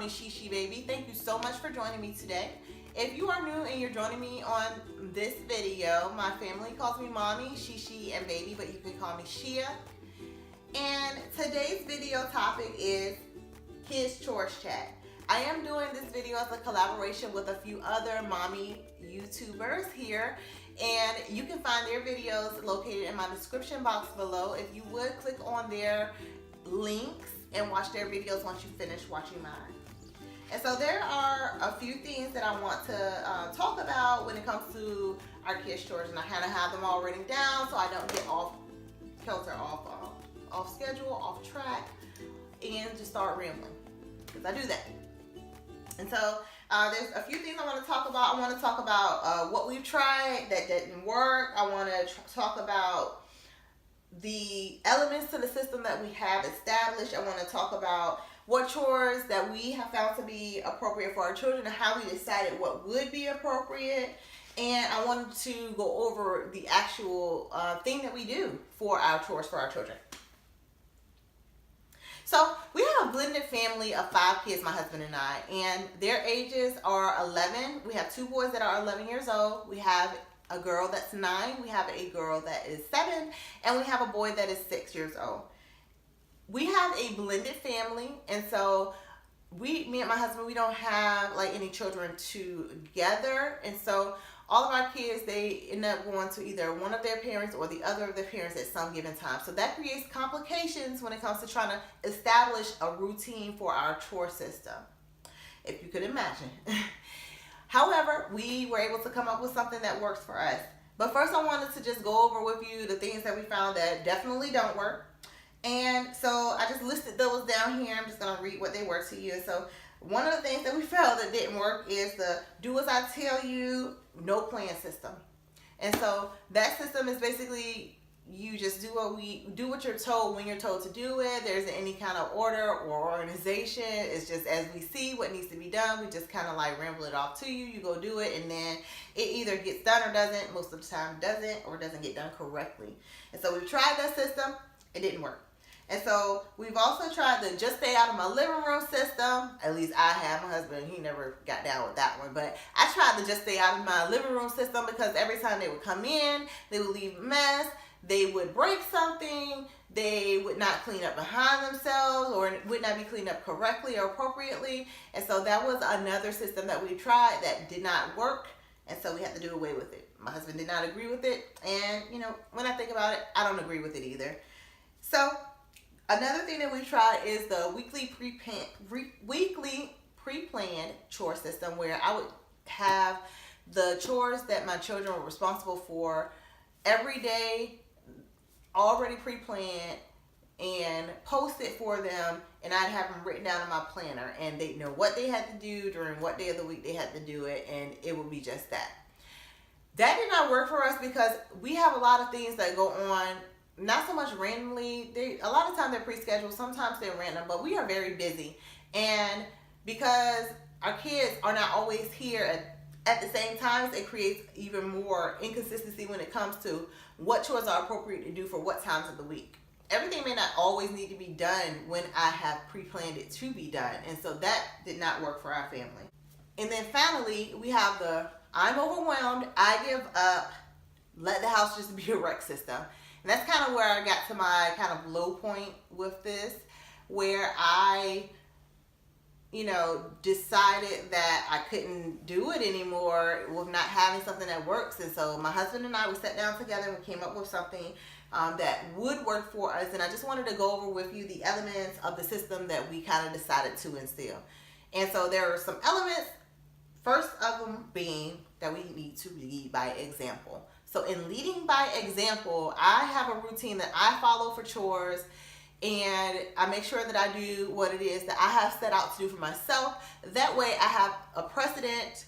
mommysheshebaby. Thank you so much for joining me today. If you are new and you're joining me on this video, my family calls me Mommy, Shishi, and Baby, but you can call me Shia. And today's video topic is Kids Chores Chat. I am doing this video as a collaboration with a few other mommy YouTubers here, and you can find their videos located in my description box below. If you would click on their links and watch their videos once you finish watching mine. And so there are a few things that I want to talk about when it comes to our kids' chores, and I kind of have them all written down so I don't get off kilter, off schedule, off track, and just start rambling, because I do that. And so there's a few things I want to talk about. I want to talk about what we've tried that didn't work. I want to talk about the elements to the system that we have established. I want to talk about what chores that we have found to be appropriate for our children and how we decided what would be appropriate. And I wanted to go over the actual thing that we do for our chores for our children. So we have a blended family of 5 kids, my husband and I, and their ages are 11. We have 2 boys that are 11 years old. We have a girl that's 9. We have a girl that is 7, and we have a boy that is 6 years old. We have a blended family, and so me and my husband, we don't have like any children together, and so all of our kids, they end up going to either one of their parents or the other of their parents at some given time. So that creates complications when it comes to trying to establish a routine for our chore system, if you could imagine. However, we were able to come up with something that works for us. But first I wanted to just go over with you the things that we found that definitely don't work. And so I just listed those down here. I'm just going to read what they were to you. So one of the things that we found that didn't work is the do as I tell you, no plan system. And so that system is basically you just do what you're told when you're told to do it. There isn't any kind of order or organization. It's just as we see what needs to be done, we just kind of like ramble it off to you. You go do it, and then it either gets done or doesn't. Most of the time doesn't, or doesn't get done correctly. And so we've tried that system. It didn't work. And so we've also tried the just stay out of my living room system. At least I have. My husband, he never got down with that one. But I tried the just stay out of my living room system because every time they would come in, they would leave a mess. They would break something. They would not clean up behind themselves, or would not be cleaned up correctly or appropriately. And so that was another system that we tried that did not work. And so we had to do away with it. My husband did not agree with it. And, you know, when I think about it, I don't agree with it either. So another thing that we tried is the weekly pre-planned chore system, where I would have the chores that my children were responsible for every day already pre-planned and posted for them, and I'd have them written down in my planner, and they'd know what they had to do during what day of the week they had to do it, and it would be just that. That did not work for us because we have a lot of things that go on. Not so much randomly. A lot of times they're pre-scheduled. Sometimes they're random, but we are very busy. And because our kids are not always here at the same times, it creates even more inconsistency when it comes to what chores are appropriate to do for what times of the week. Everything may not always need to be done when I have pre-planned it to be done. And so that did not work for our family. And then finally, we have the I'm overwhelmed, I give up, let the house just be a wreck system. And that's kind of where I got to my kind of low point with this, where I, decided that I couldn't do it anymore with not having something that works. And so my husband and I, we sat down together and we came up with something that would work for us. And I just wanted to go over with you the elements of the system that we kind of decided to instill. And so there are some elements, first of them being that we need to lead by example. So in leading by example, I have a routine that I follow for chores, and I make sure that I do what it is that I have set out to do for myself. That way I have a precedent,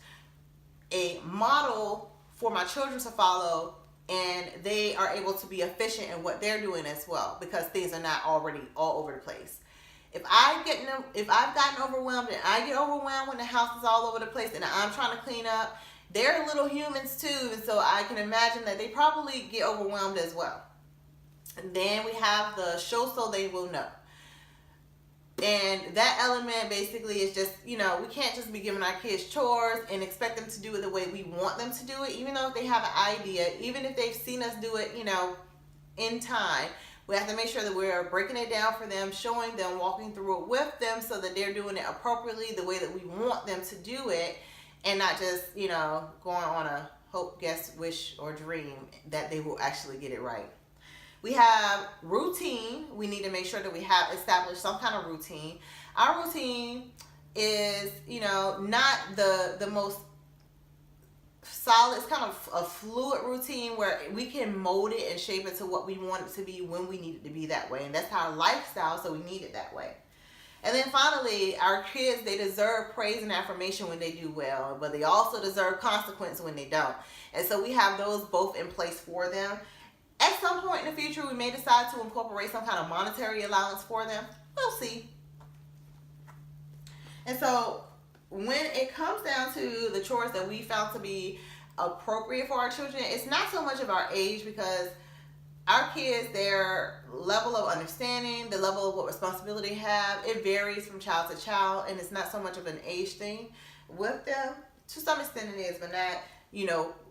a model for my children to follow, and they are able to be efficient in what they're doing as well, because things are not already all over the place. If I've gotten overwhelmed, and I get overwhelmed when the house is all over the place and I'm trying to clean up, they're little humans too, and so I can imagine that they probably get overwhelmed as well. And then we have the show so they will know. And that element basically is just, we can't just be giving our kids chores and expect them to do it the way we want them to do it, even though if they have an idea, even if they've seen us do it, in time. We have to make sure that we're breaking it down for them, showing them, walking through it with them so that they're doing it appropriately the way that we want them to do it, and not just, going on a hope, guess, wish, or dream that they will actually get it right. We have routine. We need to make sure that we have established some kind of routine. Our routine is, not the most solid. It's kind of a fluid routine where we can mold it and shape it to what we want it to be when we need it to be that way. And that's our lifestyle, so we need it that way. And then finally, our kids, they deserve praise and affirmation when they do well, but they also deserve consequence when they don't. And so we have those both in place for them. At some point in the future, we may decide to incorporate some kind of monetary allowance for them. We'll see. And so when it comes down to the chores that we found to be appropriate for our children, it's not so much of our age, because our kids, their level of understanding, the level of what responsibility they have, it varies from child to child, and it's not so much of an age thing with them. To some extent it is, but not,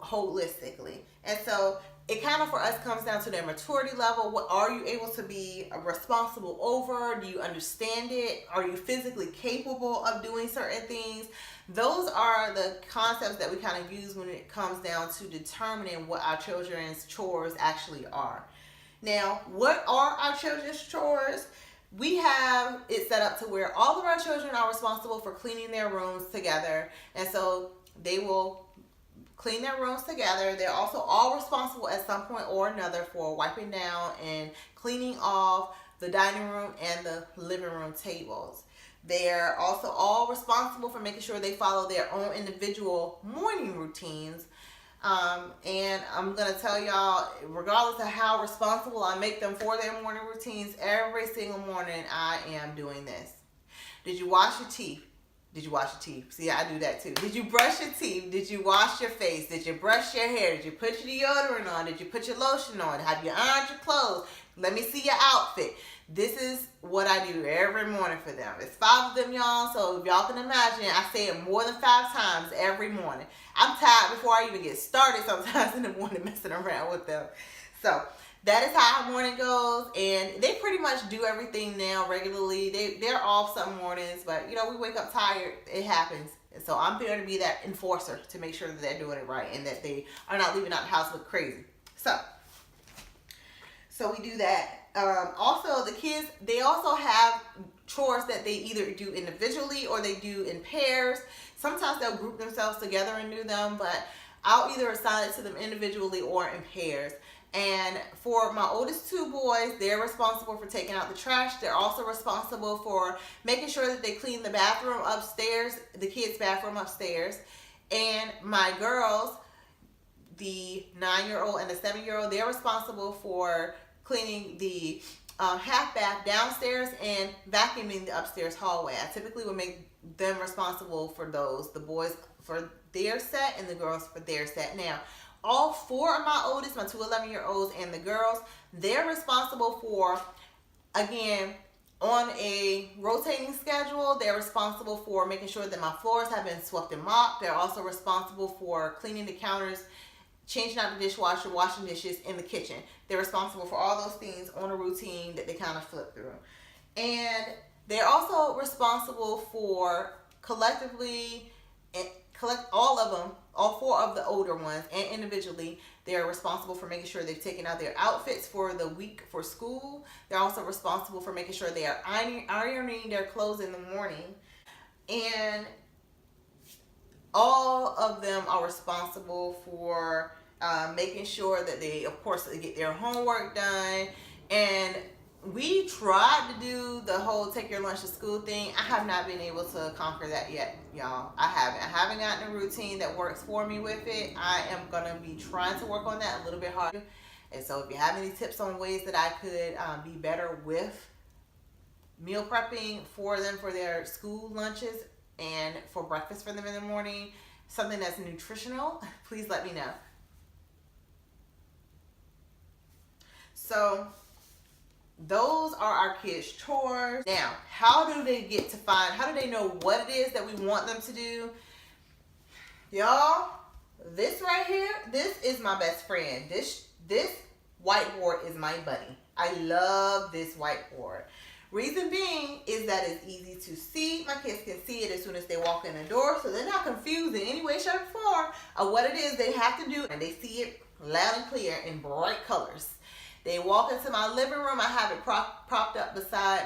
holistically. And so it kind of, for us, comes down to their maturity level. What are you able to be responsible over? Do you understand it? Are you physically capable of doing certain things? Those are the concepts that we kind of use when it comes down to determining what our children's chores actually are. Now, what are our children's chores? We have it set up to where all of our children are responsible for cleaning their rooms together. And so they will clean their rooms together. They're also all responsible at some point or another for wiping down and cleaning off the dining room and the living room tables. They're also all responsible for making sure they follow their own individual morning routines. And I'm going to tell y'all, regardless of how responsible I make them for their morning routines, every single morning I am doing this. Did you wash your teeth? Did you wash your teeth? See, I do that too. Did you brush your teeth? Did you wash your face? Did you brush your hair? Did you put your deodorant on? Did you put your lotion on? Have you ironed your clothes? Let me see your outfit. This is what I do every morning for them. It's 5 of them, y'all. So if y'all can imagine, I say it more than 5 times every morning. I'm tired before I even get started sometimes in the morning messing around with them. So that is how our morning goes, and they pretty much do everything now regularly. They're off some mornings, but we wake up tired. It happens. And so I'm there to be that enforcer to make sure that they're doing it right and that they are not leaving out the house look crazy. So we do that. Also, the kids, they also have chores that they either do individually or they do in pairs. Sometimes they'll group themselves together and do them, but I'll either assign it to them individually or in pairs. And for my oldest 2 boys, they're responsible for taking out the trash. They're also responsible for making sure that they clean the bathroom upstairs, the kids' bathroom upstairs. And my girls, the 9-year-old and the 7-year-old, they're responsible for cleaning the half bath downstairs and vacuuming the upstairs hallway. I typically would make them responsible for those, the boys for their set and the girls for their set. Now, all 4 of my oldest, my 2 11-year-olds and the girls, they're responsible for, again, on a rotating schedule, they're responsible for making sure that my floors have been swept and mopped. They're also responsible for cleaning the counters, changing out the dishwasher, washing dishes in the kitchen. They're responsible for all those things on a routine that they kind of flip through. And they're also responsible for collectively, all of them, all 4 of the older ones, and individually, they're responsible for making sure they've taken out their outfits for the week for school. They're also responsible for making sure they are ironing their clothes in the morning. And all of them are responsible for making sure that they, of course, they get their homework done. And we tried to do the whole take your lunch to school thing. I have not been able to conquer that yet, y'all. I haven't gotten a routine that works for me with it. I am going to be trying to work on that a little bit harder. And so if you have any tips on ways that I could be better with meal prepping for them for their school lunches and for breakfast for them in the morning, something that's nutritional, please let me know. So those are our kids' chores. Now, how do they know what it is that we want them to do? Y'all, this right here, this is my best friend. This whiteboard is my buddy. I love this whiteboard. Reason being is that it's easy to see. My kids can see it as soon as they walk in the door, so they're not confused in any way, shape, or form of what it is they have to do, and they see it loud and clear in bright colors. They walk into my living room. I have it propped up beside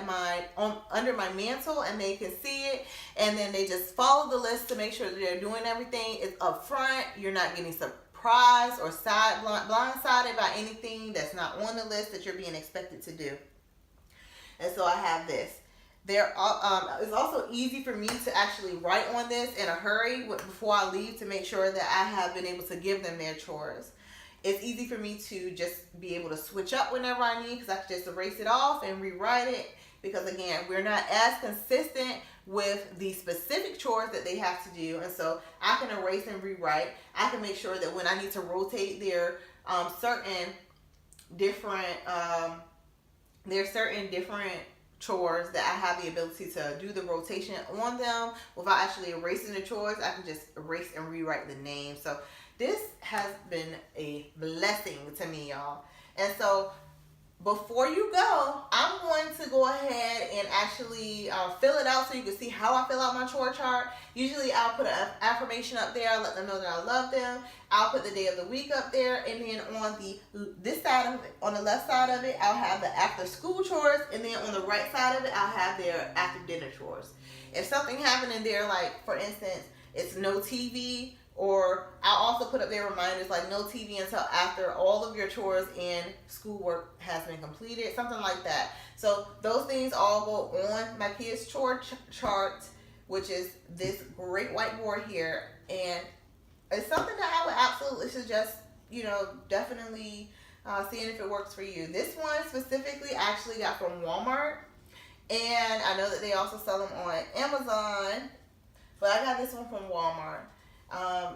under my mantle, and they can see it. And then they just follow the list to make sure that they're doing everything. It's up front. You're not getting surprised or blindsided by anything that's not on the list that you're being expected to do. And so I have this. It's also easy for me to actually write on this in a hurry before I leave to make sure that I have been able to give them their chores. It's easy for me to just be able to switch up whenever I need, because I can just erase it off and rewrite it. Because again, we're not as consistent with the specific chores that they have to do. And so I can erase and rewrite. I can make sure that when I need to rotate their certain different chores, that I have the ability to do the rotation on them without actually erasing the chores. I can just erase and rewrite the name. So this has been a blessing to me, y'all. And so before you go, I'm going to go ahead and actually fill it out so you can see how I fill out my chore chart. Usually I'll put an affirmation up there. I'll let them know that I love them. I'll put the day of the week up there. And then on on the left side of it, I'll have the after school chores. And then on the right side of it, I'll have their after dinner chores. If something happened in there, like for instance, it's no TV, or I'll also put up their reminders like no TV until after all of your chores and schoolwork has been completed, something like that. So those things all go on my kids' chore chart, which is this great whiteboard here. And it's something that I would absolutely suggest, definitely seeing if it works for you. This one specifically I actually got from Walmart, and I know that they also sell them on Amazon, but I got this one from Walmart.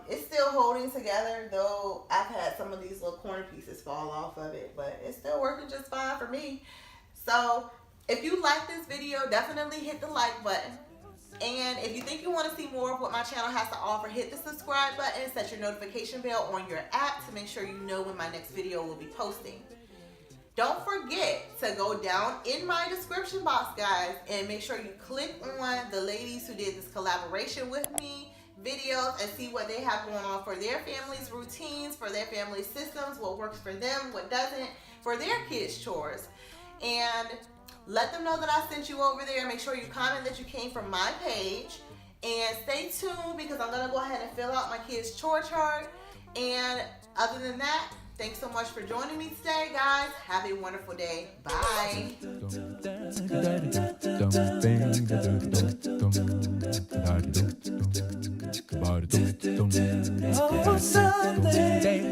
It's still holding together, though I've had some of these little corner pieces fall off of it, but it's still working just fine for me. So if you like this video, definitely hit the like button. And if you think you want to see more of what my channel has to offer, hit the subscribe button, set your notification bell on your app to make sure you know when my next video will be posting. Don't forget to go down in my description box, guys, and make sure you click on the ladies who did this collaboration with me videos and see what they have going on for their families' routines, for their family systems, what works for them, what doesn't, for their kids' chores. And let them know that I sent you over there. Make sure you comment that you came from my page. And stay tuned, because I'm going to go ahead and fill out my kids' chore chart. And other than that, thanks so much for joining me today, guys. Have a wonderful day. Bye. Oh, Sunday.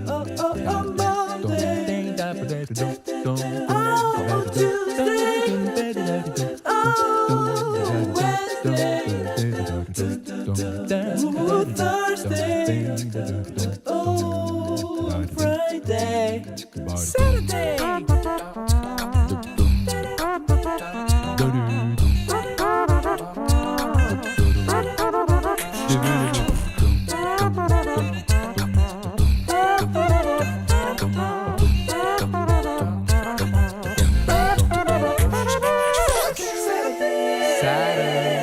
Oh, Monday. Oh, Tuesday. Oh, Wednesday. Oh, Thursday. Oh, Friday. Saturday. Saturday.